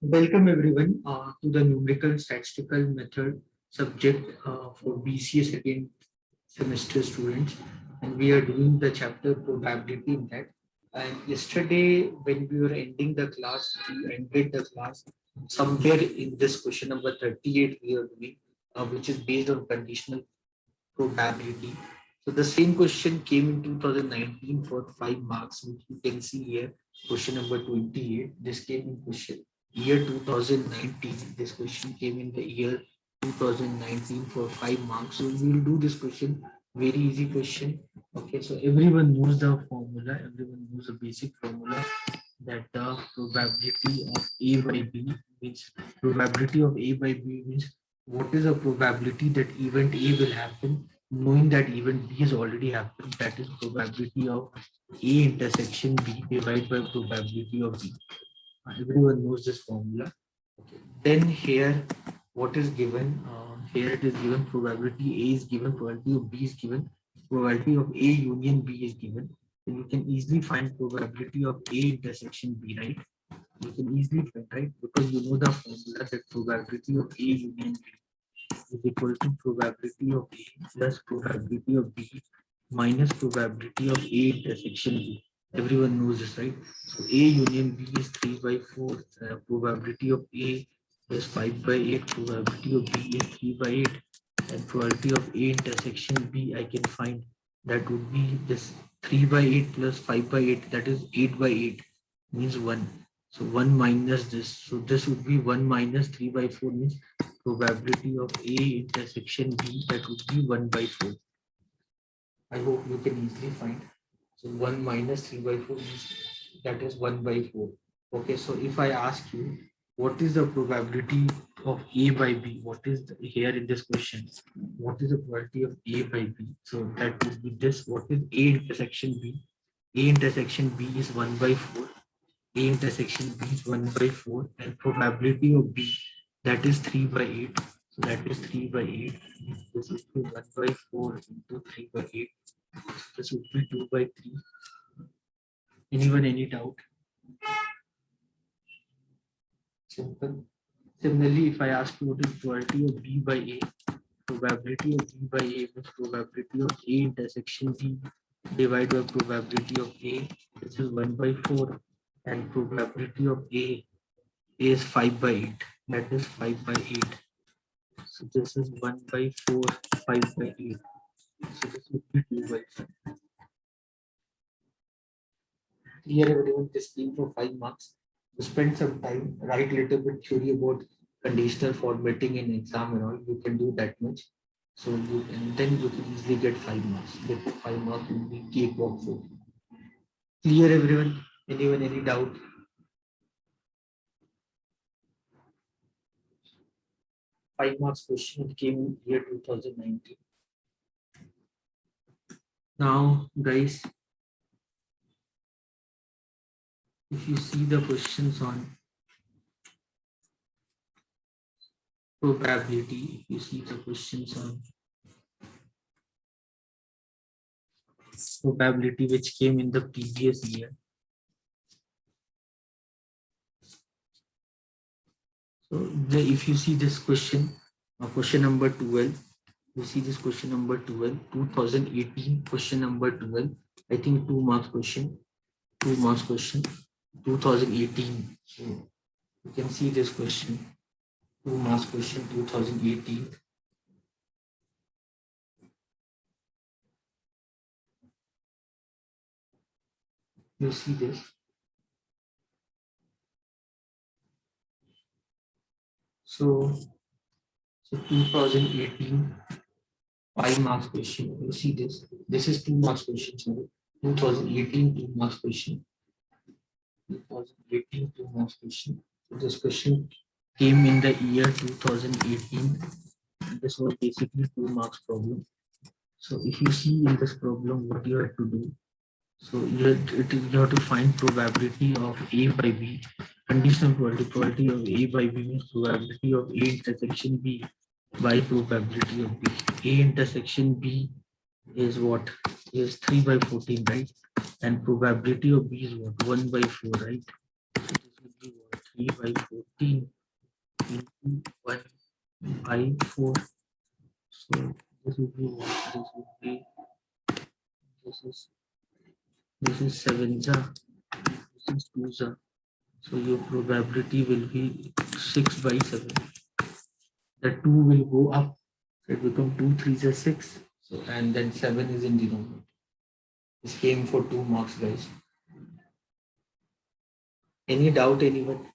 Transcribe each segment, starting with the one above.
Welcome everyone to the numerical statistical method subject for BCA second semester students, and we are doing the chapter probability in that. And yesterday when we were ending the class, we ended the class somewhere in this question number 38 we are doing, which is based on conditional probability. So the same question came in 2019 for 5 marks, which you can see here, question number 28. This came in question year 2019. This question came in the year 2019 for 5 marks. So we will do this question, very easy question. Okay, so everyone knows the formula, everyone knows the basic formula that the probability of A by B means probability of A by B means what is the probability that event A will happen, knowing that event B has already happened. That is probability of A intersection B divided by probability of B. Everyone knows this formula. Okay. Then here, what is given? Here it is given probability A is given, probability of B is given, probability of A union B is given. Then you can easily find probability of A intersection B, right? You can easily find, right? Because you know the formula that probability of A union B is equal to probability of A plus probability of B minus probability of A intersection B. Everyone knows this, right? So A union B is 3 by 4. Probability of A is 5 by 8. Probability of B is 3 by 8. And probability of A intersection B I can find, that would be this 3 by 8 plus 5 by 8, that is 8 by 8 means 1. So 1 minus this. So this would be 1 minus 3 by 4 means probability of A intersection B, that would be 1 by 4. I hope you can easily find. So 1 minus 3 by 4 is, that is 1 by 4. Okay, so if I ask you, what is the probability of A by B? What is here in this question? What is the probability of A by B? So that would be this. What is A intersection B? A intersection B is 1 by 4. A intersection B is 1 by 4. And probability of B, that is 3 by 8. So that is 3 by 8. This is 1 by 4 into 3 by 8. This would be 2 by 3. Anyone, any doubt? Simple. Similarly, if I ask you what is probability of B by A, probability of B by A is probability of A intersection B divided by probability of A. This is 1 by 4. And probability of A is 5 by 8. That is 5 by 8. So this is 1 by 4, 5 by 8. So this would be 2 by 5. Here everyone, this came for 5 marks. To spend some time, write little bit theory about conditional formatting in exam and all. You can do that much. So you, and then you can easily get 5 marks. Get 5 marks will be cakewalk for you. Clear everyone? Anyone, any doubt? Five marks question, it came in year 2019. Now, guys, if you see the questions on probability, if you see the questions on probability which came in the previous year. So if you see this question, question number 12, you see this question number 12, 2018, question number 12, I think 2 marks question, 2 marks question, 2018. So you can see this question, 2 marks question, 2018. You see this. So 2018, 5 marks question. You see this. This is 2 marks question. Sorry, 2018, 2 marks question. 2018, 2 marks question. So this question came in the year 2018. This was basically 2 marks problem. So if you see in this problem, what you have to do, so you have to find probability of A by B, conditional probability of A by B means probability of A intersection B by probability of B. A intersection B is what? Is 3 by 14, right? And probability of B is what? 1 by 4, right? So this would be what? 3 by 14 into 1 by 4. So this would be what? This would be, this is this is 7 za, this is 2 za. So your probability will be 6 by 7. The 2 will go up. So it become 2 3s are 6. So and then 7 is in denominator. This came for 2 marks, guys. Any doubt, anyone?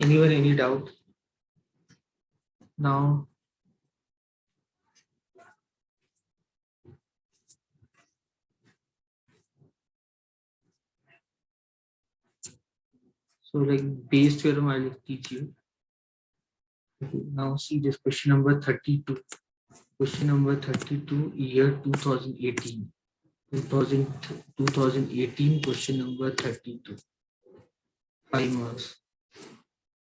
Anyone, any doubt? Now, so like base theorem, I will teach you. Okay, now see this question number 32. Question number 32, year 2018. 2018, question number 32. 5 marks.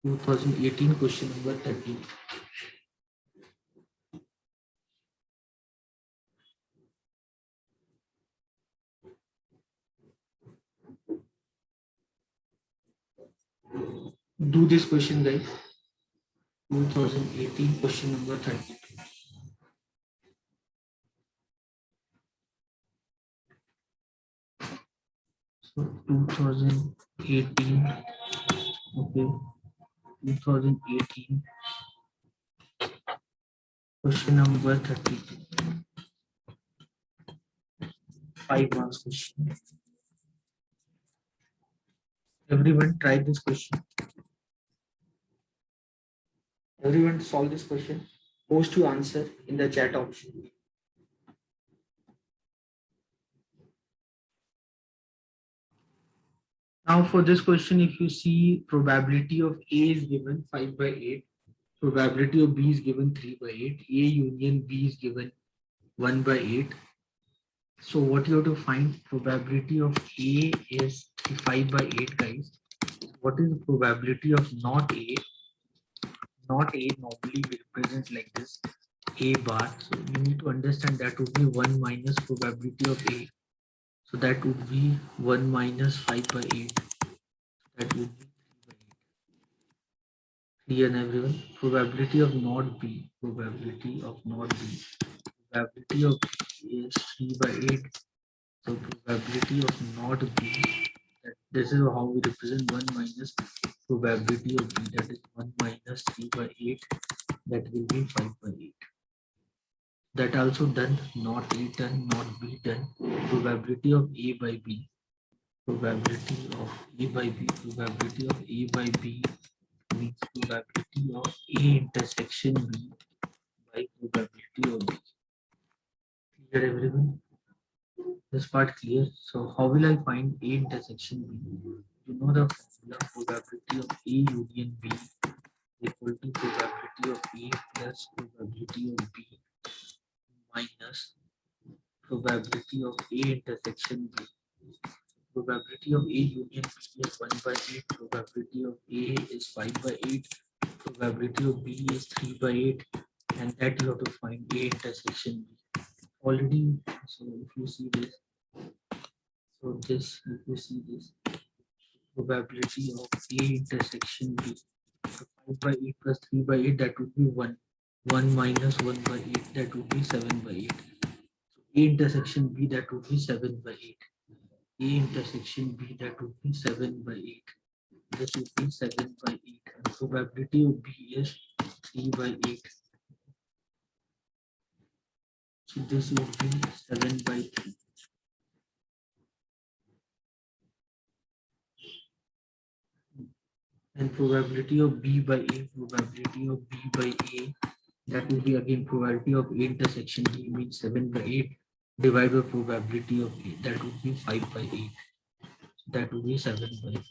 2018, question number 32. Do this question, guys. 2018, question number 32. So 2018, okay, 2018, question number 32. 5 marks question. Everyone try this question. Everyone solve this question. Post your answer in the chat option. Now for this question, if you see probability of A is given 5 by 8, probability of B is given 3 by 8, A union B is given 1 by 8. So what you have to find, probability of A is 5 by 8, guys. What is the probability of not A? Not A normally we represent like this, A bar. So you need to understand that would be 1 minus probability of A. So that would be 1 minus 5 by 8. That would be 3 by 8. Clear everyone? Probability of not B. Probability of not B. Probability of B is 3 by 8. So probability of not B. This is how we represent 1 minus probability of B. That is 1 minus 3 by 8. That will be 5 by 8. That also done. Not A done. Not B done. Probability of A by B. Probability of A by B. Probability of A by B means probability of A intersection B by probability of B. Clear everyone? This part clear? So how will I find A intersection B? You know the formula, probability of A union B equal to probability of A plus probability of B minus probability of A intersection B. Probability of A union B is 1 by 8, probability of A is 5 by 8, probability of B is 3 by 8, and that you have to find A intersection B. Already, so if you see this, so this, if you see this, probability of A intersection B, so 5 by 8 plus 3 by 8, that would be 1. 1 minus 1 by 8, that would be 7 by 8. So A intersection B, that would be 7 by 8. A intersection B, that would be 7 by 8. This would be 7 by 8. And probability of B is 3 by 8. So this would be 7 by 3. And probability of B by A, probability of B by A, that would be again probability of A intersection B means 7 by 8 divided by probability of A, that would be 5 by 8. So that would be 7 by 5.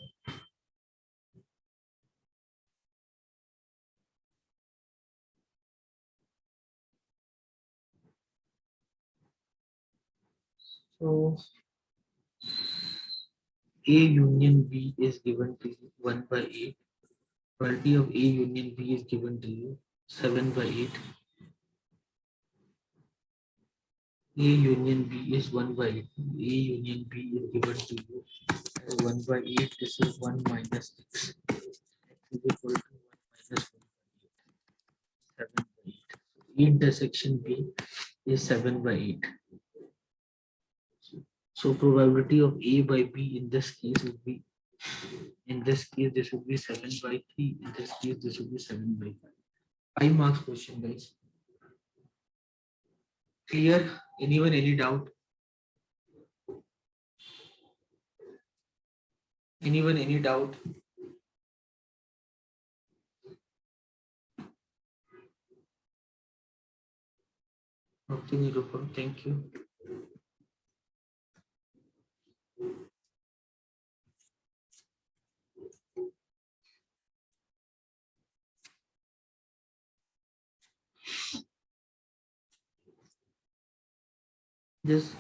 So A union B is given to 1 by 8. Probability of A union B is given to you 7/8. A union B is 1/8. A union B is given to you as 1/8. This is 1 minus x. X is equal to 1 minus 1/8. 7/8. A intersection B is 7/8. So probability of A by B in this case would be, in this case this would be 7/3. In this case this would be 7/5. 5 marks question, guys. Clear? Anyone, any doubt? Anyone, any doubt? Okay, Nirupam, thank you. This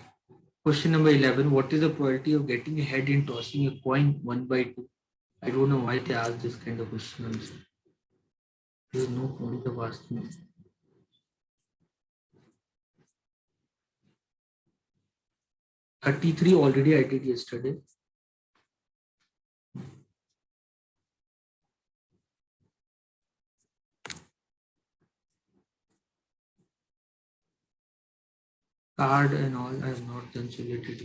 question number 11. What is the probability of getting ahead in tossing a coin 1/2? I don't know why they asked this kind of question also. There is no point of asking. 33 already I did yesterday. Card and all I have not done related.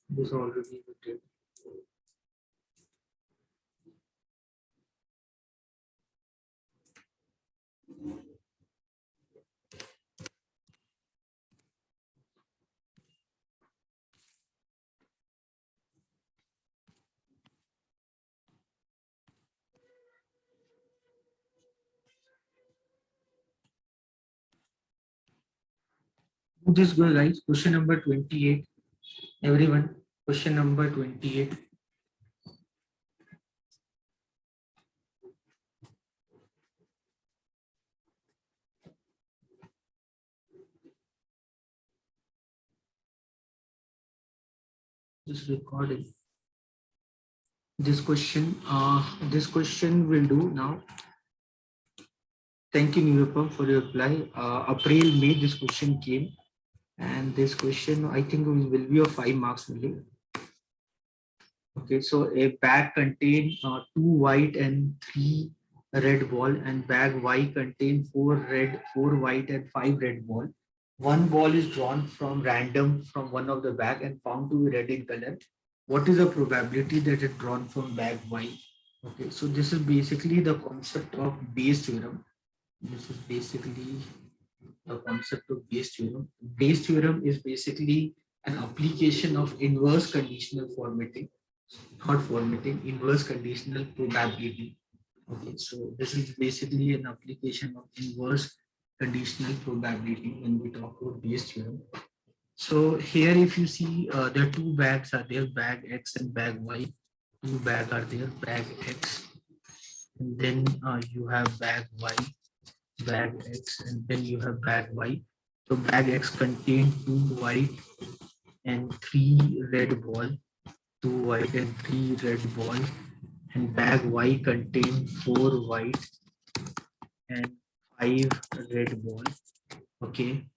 This already we did. This go, guys. Question number 28. Everyone, question number 28. Just recording. This question will do now. Thank you, Nirupam, for your reply. April, May, this question came. And this question, I think, will be of 5 marks only. Okay, so a bag contain 2 white and 3 red ball, and bag Y contain 4 red, 4 white and 5 red ball. One ball is drawn from random from one of the bag and found to be red in color. What is the probability that it drawn from bag Y? Okay, so this is basically the concept of Bayes theorem. This is basically the concept of Bayes theorem. Bayes theorem is basically an application of inverse conditional formatting, not formatting, inverse conditional probability. Okay, so this is basically an application of inverse conditional probability when we talk about Bayes theorem. So here, if you see, there are two bags are there, bag X and bag Y. Two bags are there, bag X, and then you have bag Y, bag X, and then you have bag Y. So bag X contains 2 white and 3 red ball, 2 white and 3 red ball, and bag Y contains 4 white and 5 red ball. Okay.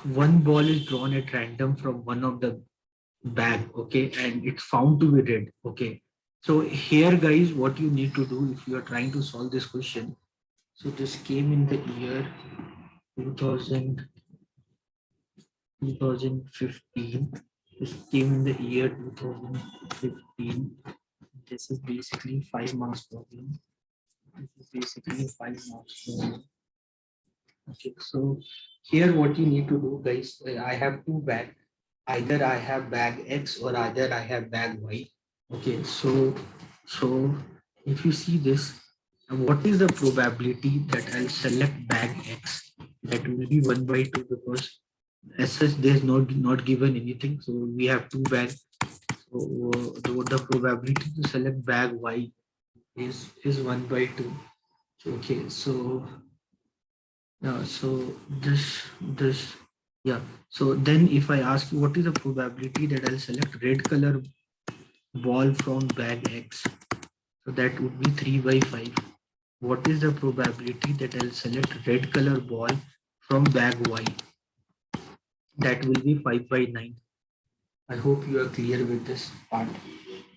One ball is drawn at random from one of the bag, okay, and it's found to be red. Okay. So here, guys, what you need to do if you are trying to solve this question. So this came in the year 2000, 2015. This came in the year 2015. This is basically 5 marks problem. This is basically 5 marks problem. Okay, so here what you need to do, guys, I have two bag. Either I have bag X or either I have bag Y. Okay, so if you see this, what is the probability that I'll select bag X? That will be 1/2 because as such there's not given anything. So we have two bags. So the probability to select bag Y is 1/2. Okay, so so this yeah. So then if I ask you what is the probability that I'll select red color ball from bag X, So that would be 3 by 5. What is the probability that I'll select red color ball from bag Y? That will be 5 by 9. I hope you are clear with this part.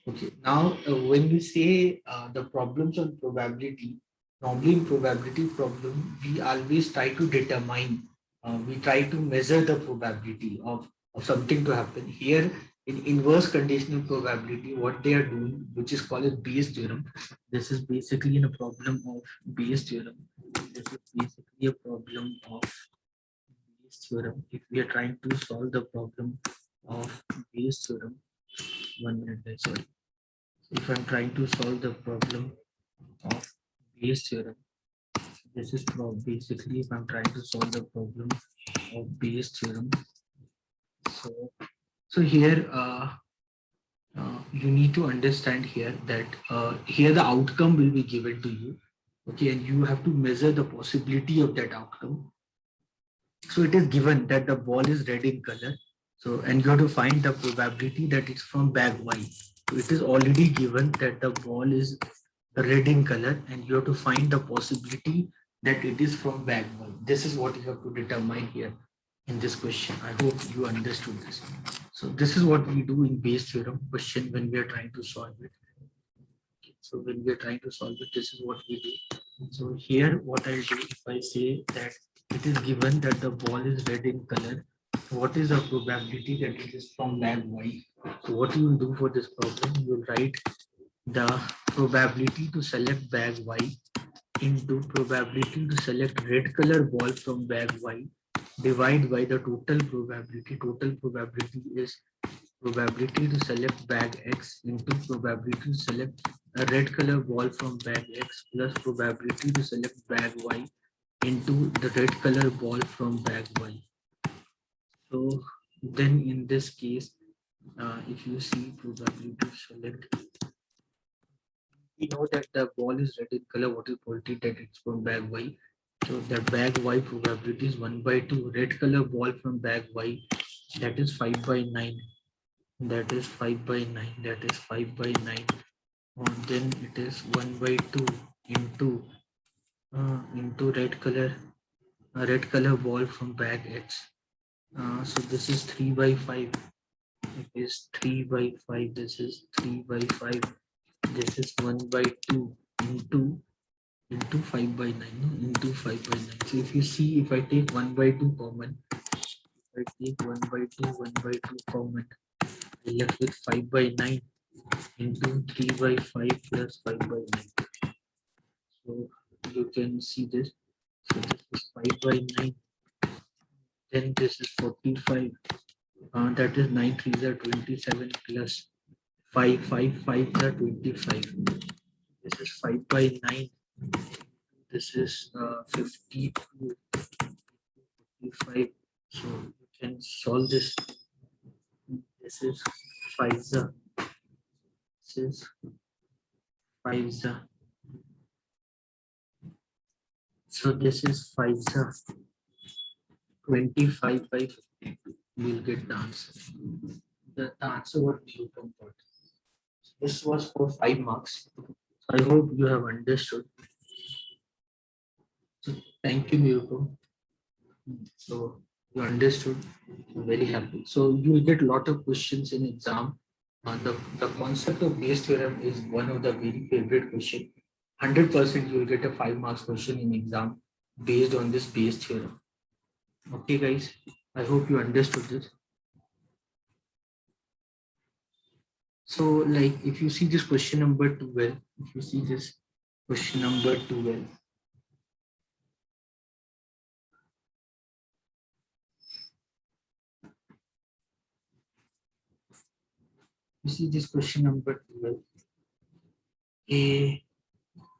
Okay, now when we say the problems on probability, normally in probability problem, we always try to determine, we try to measure the probability of something to happen. Here in inverse conditional probability, what they are doing, which is called as Bayes theorem. This is basically in a problem of Bayes theorem. This is basically a problem of Bayes theorem. If we are trying to solve the problem of Bayes theorem, 1 minute, sorry. If I'm trying to solve the problem of Bayes theorem, this is basically if I'm trying to solve the problem of Bayes theorem. So here you need to understand here that here the outcome will be given to you. Okay, and you have to measure the possibility of that outcome. So it is given that the ball is red in color. So, and you have to find the probability that it's from bag Y. So it is already given that the ball is red in color and you have to find the possibility that it is from bag Y. This is what you have to determine here in this question. I hope you understood this. So this is what we do in Bayes theorem question when we are trying to solve it. So when we are trying to solve it, this is what we do. So here what I'll do, if I say that it is given that the ball is red in color, what is the probability that it is from bag Y? So what you will do for this problem, you will write the probability to select bag Y into probability to select red color ball from bag Y divide by the total probability. Total probability is probability to select bag X into probability to select a red color ball from bag X plus probability to select bag Y into the red color ball from bag Y. So then in this case, if you see probability to select, we know that the ball is red in color, what is probability that it's from bag Y? So the bag Y probability is 1 by 2. Red color ball from bag Y, that is 5 by 9. That is 5 by 9. That is 5 by 9. And then it is 1 by 2 into red color ball from bag X. So this is 3 by 5. It is 3 by 5. This is 3 by 5. This is 1 by 2 into 5 by 9, no? Into 5 by 9. So if you see, if I take 1 by 2 common, if I take 1 by 2, 1 by 2 common, I left with 5 by 9 into 3 by 5 plus 5 by 9. So you can see this. So this is 5 by 9. Then this is 45. That is 9 3s are 27 plus 5 are 25. This is 5 by 9. This is 52, 55. So you can solve this. This is 5. This is 5. So this is 5. 25 by 52. You'll get the answer. The answer what you come for. This was for 5 marks. I hope you have understood. So thank you, Miyuko. So you understood. I'm very happy. So you will get a lot of questions in exam. The concept of Bayes theorem is one of the very favorite question. 100% you will get a 5 marks question in exam based on this Bayes theorem. Okay, guys. I hope you understood this. So, like, if you see this question number 12, if you see this question number 12, you see this question number 12,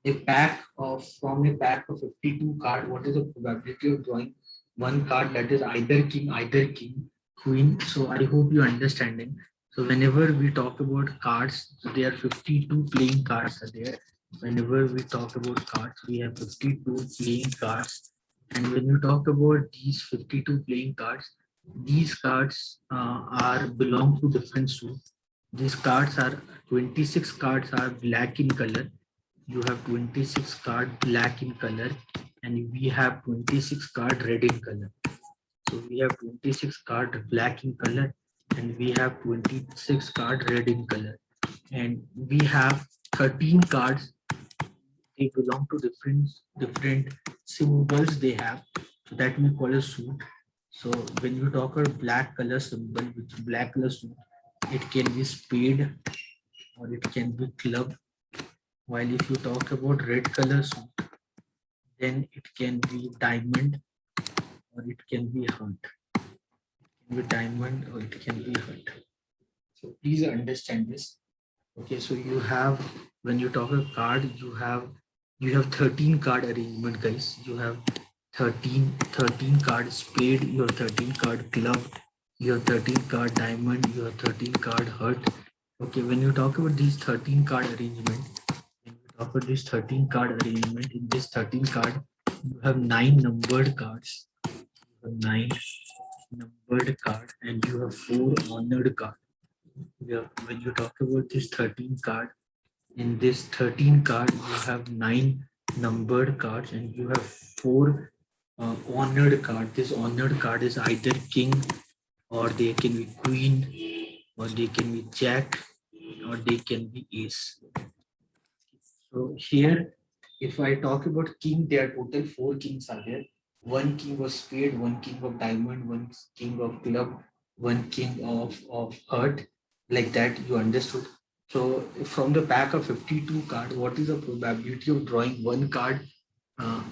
a pack of from a pack of 52 card, what is the probability of drawing one card that is either king, queen? So I hope you understanding. So whenever we talk about cards, so there are 52 playing cards are there. Whenever we talk about cards, we have 52 playing cards. And when you talk about these 52 playing cards, these cards are belong to different suits. These cards are 26 cards are black in color you have 26 card black in color, and we have 26 card red in color. So we have 26 card black in color, and we have 26 card red in color, and we have 13 cards. They belong to different symbols they have. So that we call a suit. So when you talk about black color symbol, which black color suit, it can be spade or it can be club. While if you talk about red color suit, then it can be diamond or it can be heart. It can be diamond or it can be heart. So please understand this. Okay, so you have, when you talk a card, you have 13 card arrangement, guys. You have 13 card spade, you have 13 card club, you have 13 card diamond, you have 13 card heart. Okay, when you talk about these 13 card arrangement, when you talk about this 13 card arrangement, in this 13 card, you have 9 numbered cards. You have 9 numbered card and you have 4 honored card. Yeah, when you talk about this 13 card, in this 13 card, you have 9 numbered cards and you have 4 honored card. This honored card is either king or they can be queen or they can be jack or they can be ace. So here, if I talk about king, there are total 4 kings are there. One king of spade, one king of diamond, one king of club, one king of heart. Like that, you understood. So from the pack of 52 card, what is the probability of drawing one card?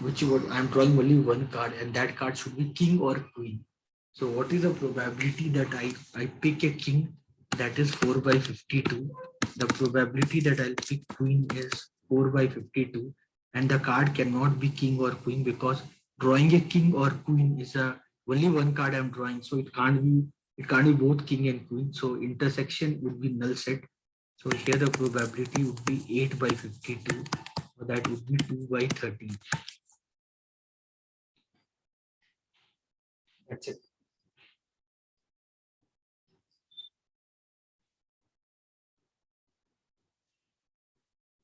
Which what I'm drawing only one card, and that card should be king or queen. So what is the probability that I pick a king? That is 4 by 52. The probability that I'll pick queen is 4 by 52, and the card cannot be king or queen because drawing a king or queen is a only one card I'm drawing, so it can't be both king and queen. So intersection would be null set. So here the probability would be 8 by 52, so that would be 2 by 13. That's it.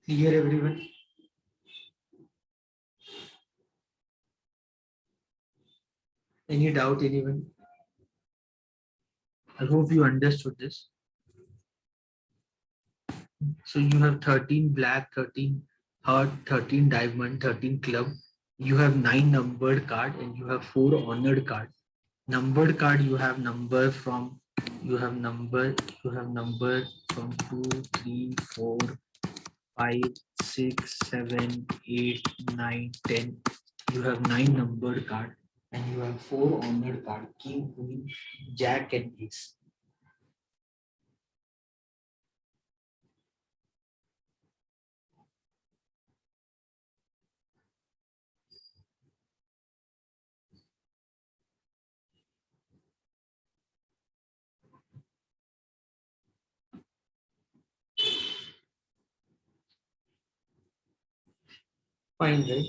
Clear, everyone? Any doubt, anyone? I hope you understood this. So you have 13 black, 13 heart, 13 diamond, 13 club. You have 9 numbered card and you have 4 honored card. Numbered card, you have number from 2, 3, 4, 5, 6, 7, 8, 9, 10. You have 9 numbered card and you have 4 honored card, king, queen, jack and ace. Fine, right?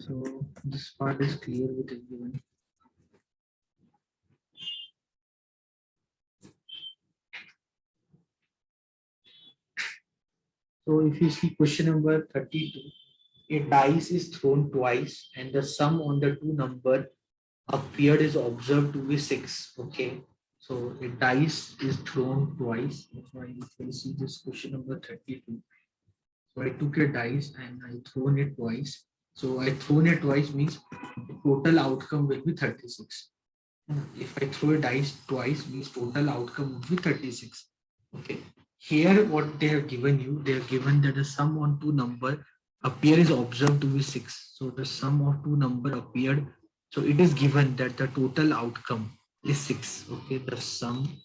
So this part is clear with everyone. So if you see question number 32, a dice is thrown twice and the sum on the two number appeared is observed to be 6. Okay. So a dice is thrown twice. So if you see this question number 32. So I took a dice and I thrown it twice. So I thrown it twice means the total outcome will be 36. If I throw a dice twice means total outcome would be 36. Okay. Here what they have given you, they have given that the sum on two number appear is observed to be 6. So the sum of two number appeared. So it is given that the total outcome is 6. Okay. The sum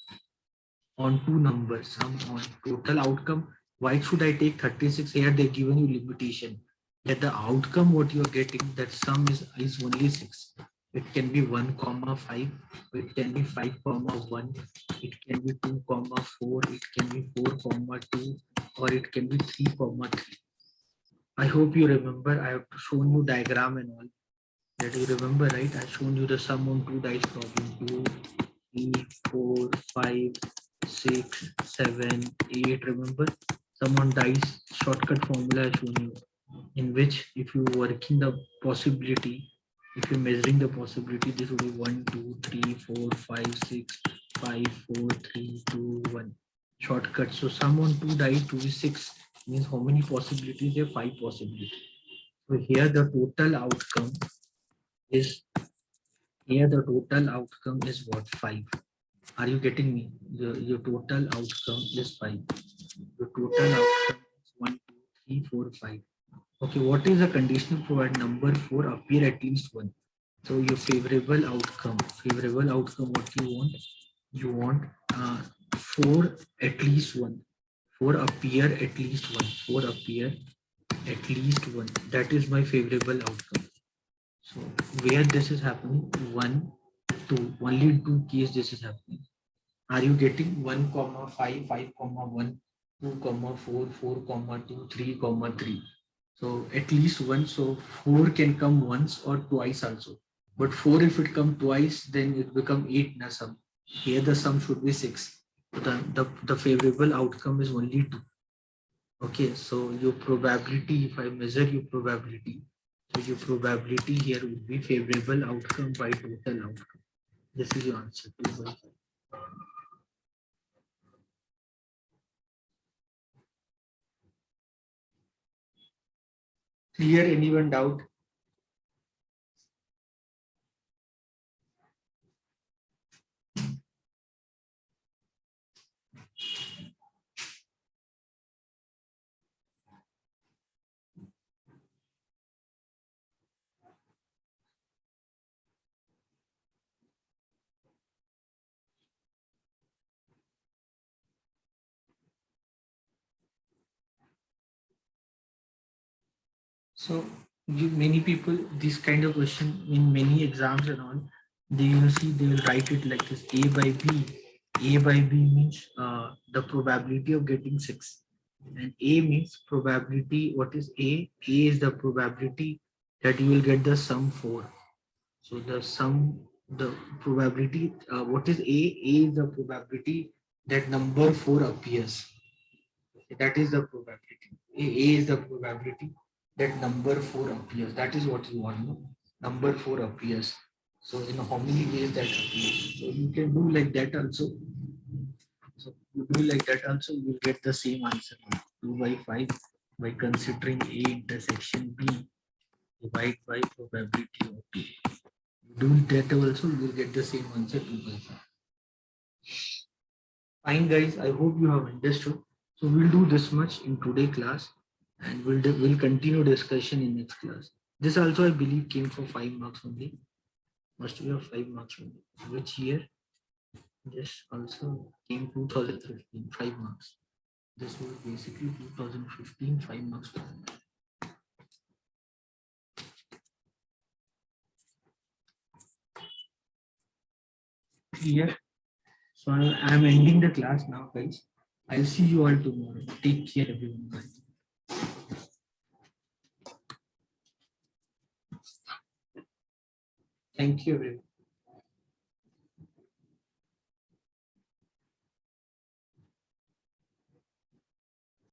on two numbers, sum on total outcome. Why should I take 36? Here they've given you limitation that the outcome what you're getting, that sum is only 6. It can be 1 comma 5, it can be 5 comma 1, it can be 2 comma 4, it can be 4 comma 2, or it can be 3 comma 3. I hope you remember. I have shown you diagram and all that you remember, right? I shown you the sum on two dice problem. 2, 3, 4, 5, 6, 7, 8. Remember? Sum on dice shortcut formula I shown you, in which if you working the possibility, if you're measuring the possibility, this will be 1, 2, 3, 4, 5, 6, 5, 4, 3, 2, 1. Shortcut. So sum on 2 dice, 2 is 6, means how many possibilities? There are 5 possibilities. So here the total outcome is what? 5. Are you getting me? Your total outcome is 5. Your total outcome is 1, 2, 3, 4, 5. Okay, what is the conditional provide number 4 appear at least 1? So your favorable outcome, what you want? You want 4 at least 1. 4 appear at least 1. 4 appear at least 1. That is my favorable outcome. So where this is happening, 1, 2, only in 2 cases this is happening. Are you getting 1, 5, 5, 1, 2, 4, 4, 2, 3, 3? So at least 1. So 4 can come once or twice also. But 4, if it come twice, then it become 8 na sum. Here the sum should be 6. So the favorable outcome is only 2. Okay, so your probability, if I measure your probability, so your probability here would be favorable outcome by total outcome. This is your answer. 2 by 5. Clear? Anyone doubt? So many people, this kind of question in many exams and all, they will see, they will write it like this: A by B. A by B means the probability of getting 6. And A means probability. What is A? A is the probability that you will get the sum 4. So the sum, the probability, what is A? A is the probability that number 4 appears. That is the probability. A is the probability that number 4 appears. That is what you want. No? Number 4 appears. So in how many ways that appears? So you can do like that also. So you do like that also, you will get the same answer. 2 by 5 by considering A intersection B divide by probability of B. Do that also, you will get the same answer 2 by 5. Fine guys, I hope you have understood. So we'll do this much in today class, and we'll continue discussion in next class. This also I believe came for 5 marks only. Must be of 5 marks only. Which year? This also came 2015, 5 marks. This was basically 2015, 5 marks. Clear? So I'm ending the class now, guys. I'll see you all tomorrow. Take care, everyone. Bye. Thank you, everyone.